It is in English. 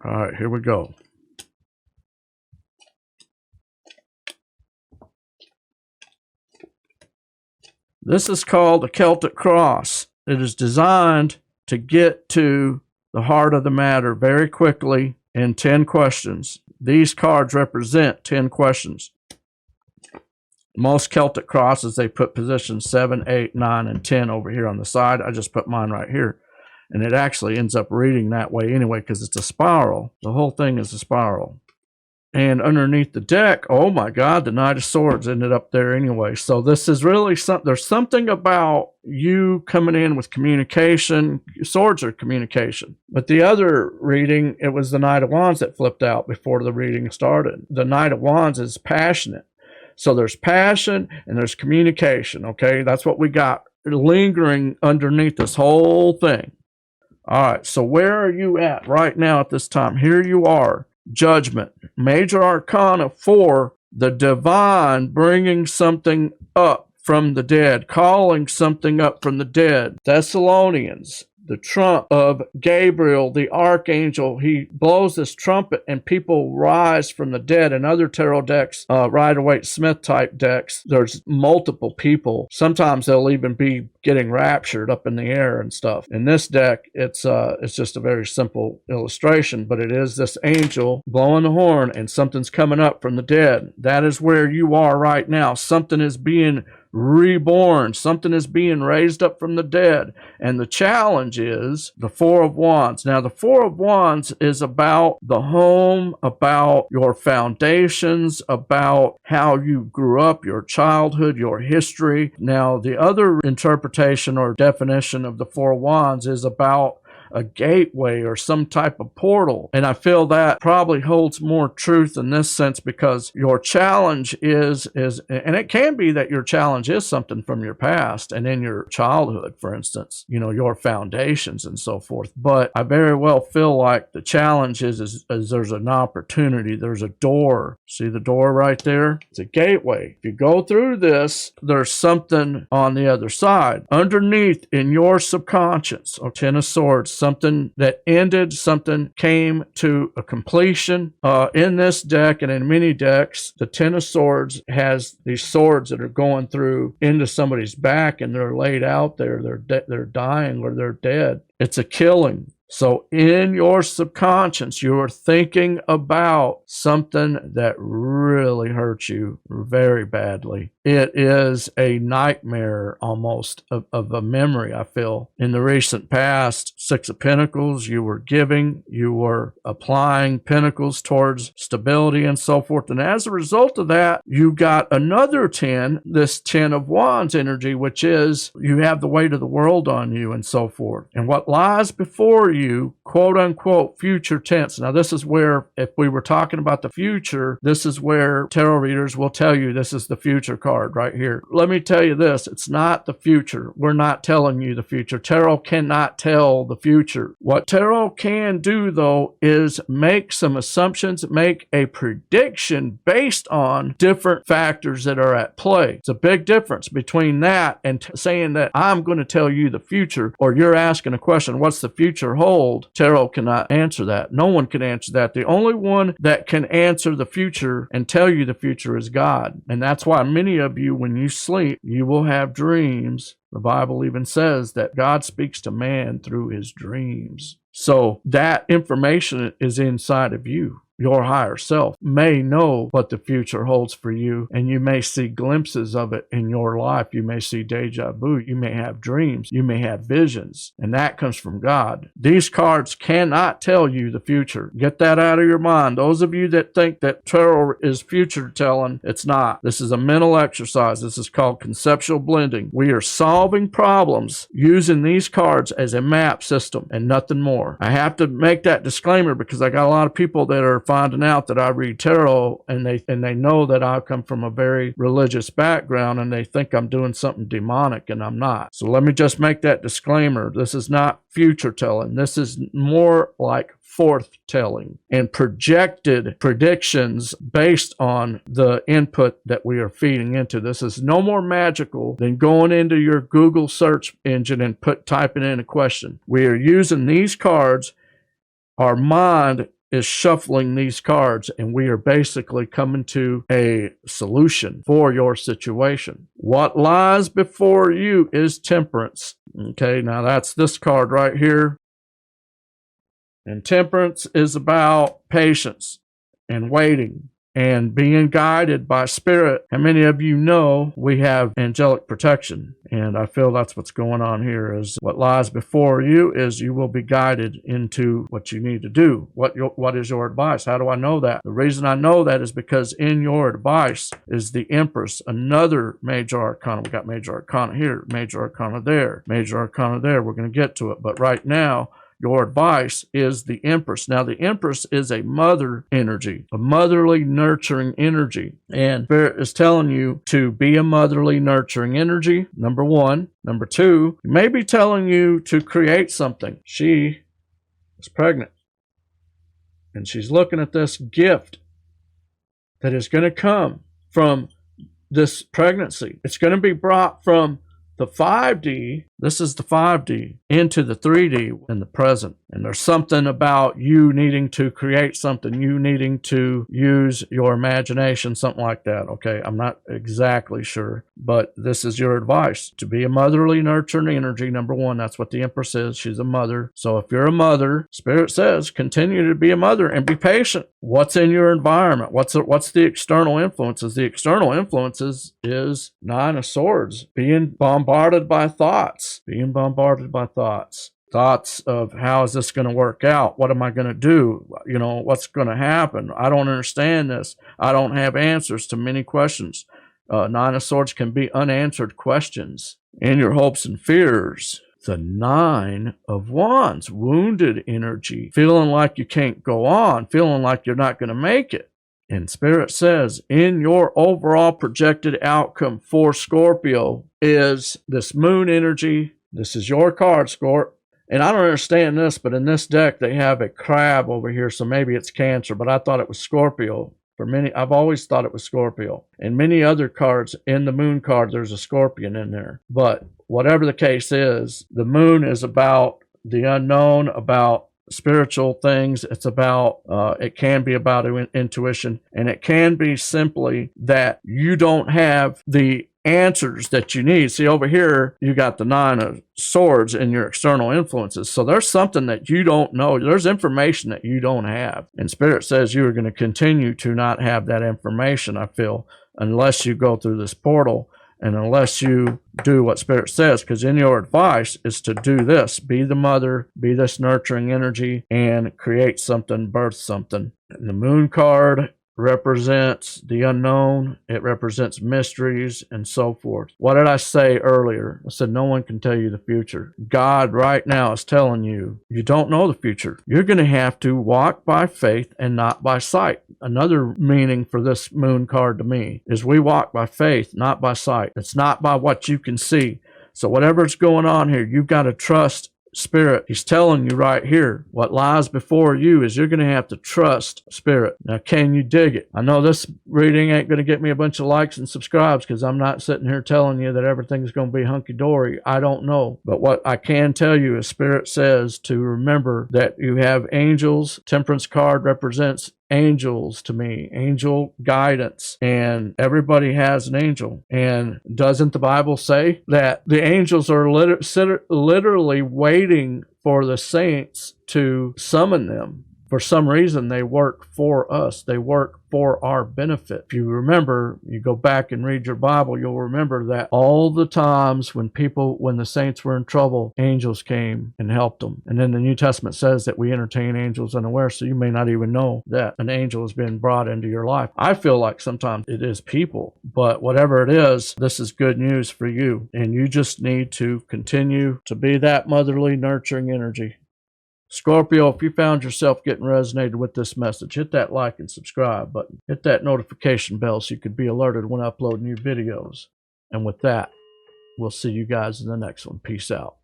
All right, here we go. This is called the Celtic Cross. It is designed to get to the heart of the matter very quickly in 10 questions. These cards represent 10 questions. Most Celtic crosses, they put positions 7, 8, 9, and 10 over here on the side. I just put mine right here. And it actually ends up reading that way anyway because it's a spiral. The whole thing is a spiral. And underneath the deck, oh my God, the Knight of Swords ended up there anyway. So this is really something. There's something about you coming in with communication. Swords are communication. But the other reading, it was the Knight of Wands that flipped out before the reading started. The Knight of Wands is passionate. So there's passion and there's communication, okay? That's what we got lingering underneath this whole thing. All right, so where are you at right now at this time? Here you are. Judgment. Major Arcana 4, the divine bringing something up from the dead, calling something up from the dead. Thessalonians, the trump of Gabriel, the archangel, he blows this trumpet and people rise from the dead. And other tarot decks, Rider-Waite-Smith type decks, there's multiple people. Sometimes they'll even be getting raptured up in the air and stuff. In this deck, it's just a very simple illustration, but it is this angel blowing the horn and something's coming up from the dead. That is where you are right now. Something is being reborn. Something is being raised up from the dead. And the challenge is the Four of Wands. Now, the Four of Wands is about the home, about your foundations, about how you grew up, your childhood, your history. Now, the other interpretation or definition of the Four of Wands is about a gateway or some type of portal. And I feel that probably holds more truth in this sense because your challenge is, and it can be that your challenge is something from your past and in your childhood, for instance, you know, your foundations and so forth. But I very well feel like the challenge is there's an opportunity, there's a door. See the door right there? It's a gateway. If you go through this, there's something on the other side. Underneath in your subconscious, or Ten of Swords, something that ended, something came to a completion. In this deck and in many decks, the Ten of Swords has these swords that are going through into somebody's back and they're laid out there. They're dying or they're dead. It's a killing. So in your subconscious, you're thinking about something that really hurt you very badly. It is a nightmare almost of a memory, I feel. In the recent past, Six of Pentacles, you were giving, you were applying pentacles towards stability and so forth. And as a result of that, you got another 10, this 10 of Wands energy, which is you have the weight of the world on you and so forth. And what lies before you, quote unquote, future tense. Now, this is where, if we were talking about the future, this is where tarot readers will tell you this is the future card right here. Let me tell you this, it's not the future. We're not telling you the future. Tarot cannot tell the future. What tarot can do, though, is make some assumptions, make a prediction based on different factors that are at play. It's a big difference between that and saying that I'm going to tell you the future, or you're asking a question, what's the future hold? Tarot cannot answer that. No one can answer that. The only one that can answer the future and tell you the future is God. And that's why many of you, when you sleep, you will have dreams. The Bible even says that God speaks to man through his dreams. So that information is inside of you. Your higher self may know what the future holds for you, and you may see glimpses of it in your life. You may see deja vu. You may have dreams. You may have visions, and that comes from God. These cards cannot tell you the future. Get that out of your mind. Those of you that think that tarot is future telling, it's not. This is a mental exercise. This is called conceptual blending. We are solving problems using these cards as a map system and nothing more. I have to make that disclaimer because I got a lot of people that are finding out that I read tarot and they know that I come from a very religious background and they think I'm doing something demonic, and I'm not. So let me just make that disclaimer. This is not future telling. This is more like forth-telling and projected predictions based on the input that we are feeding into. This is no more magical than going into your Google search engine and typing in a question. We are using these cards. Our mind is shuffling these cards, and we are basically coming to a solution for your situation. What lies before you is temperance. Okay, now that's this card right here. And temperance is about patience and waiting and being guided by spirit. How many of you know we have angelic protection? And I feel that's what's going on here. Is what lies before you is you will be guided into what you need to do. What is your advice? How do I know that? The reason I know that is because in your advice is the Empress, another major arcana. We got major arcana here, major arcana there, major arcana there. We're going to get to it. But right now, your advice is the Empress. Now, the Empress is a mother energy, a motherly, nurturing energy. And Spirit is telling you to be a motherly, nurturing energy, number one. Number two, it may be telling you to create something. She is pregnant, and she's looking at this gift that is going to come from this pregnancy. It's going to be brought from the 5D, this is the 5D, into the 3D in the present. And there's something about you needing to create something, you needing to use your imagination, something like that. Okay, I'm not exactly sure, but this is your advice. To be a motherly, nurturing energy, number one, that's what the Empress is. She's a mother. So if you're a mother, Spirit says, continue to be a mother and be patient. What's in your environment? What's the external influences? The external influences is Nine of Swords, being bombarded by thoughts, thoughts of how is this going to work out? What am I going to do? You know, what's going to happen? I don't understand this. I don't have answers to many questions. Nine of Swords can be unanswered questions. In your hopes and fears, the Nine of Wands, wounded energy, feeling like you can't go on, feeling like you're not going to make it. And Spirit says, in your overall projected outcome for Scorpio is this moon energy. This is your card, Scorp. And I don't understand this, but in this deck, they have a crab over here, so maybe it's Cancer, but I thought it was Scorpio. For many, I've always thought it was Scorpio. And many other cards, in the moon card, there's a scorpion in there. But whatever the case is, the moon is about the unknown, about spiritual things. It's about, it can be about intuition, and it can be simply that you don't have the answers that you need. See, over here, you got the Nine of Swords in your external influences. So there's something that you don't know. There's information that you don't have. And Spirit says you are going to continue to not have that information, I feel, unless you go through this portal and unless you do what Spirit says, because in your advice is to do this. Be the mother, be this nurturing energy, and create something, birth something. And the moon card represents the unknown. It represents mysteries and so forth. What did I say earlier? I said no one can tell you the future. God right now is telling you, you don't know the future. You're going to have to walk by faith and not by sight. Another meaning for this moon card to me is we walk by faith, not by sight. It's not by what you can see. So whatever's going on here, you've got to trust Spirit. He's telling you right here, what lies before you is you're going to have to trust Spirit. Now, can you dig it? I know this reading ain't going to get me a bunch of likes and subscribes because I'm not sitting here telling you that everything's going to be hunky-dory. I don't know. But what I can tell you is Spirit says to remember that you have angels. Temperance card represents angels to me, angel guidance, and everybody has an angel. And doesn't the Bible say that the angels are literally waiting for the saints to summon them? For some reason, they work for us. They work for our benefit. If you remember, you go back and read your Bible, you'll remember that all the times when the saints were in trouble, angels came and helped them. And then the New Testament says that we entertain angels unaware, so you may not even know that an angel has been brought into your life. I feel like sometimes it is people, but whatever it is, this is good news for you. And you just need to continue to be that motherly, nurturing energy. Scorpio, if you found yourself getting resonated with this message, hit that like and subscribe button. Hit that notification bell so you can be alerted when I upload new videos. And with that, we'll see you guys in the next one. Peace out.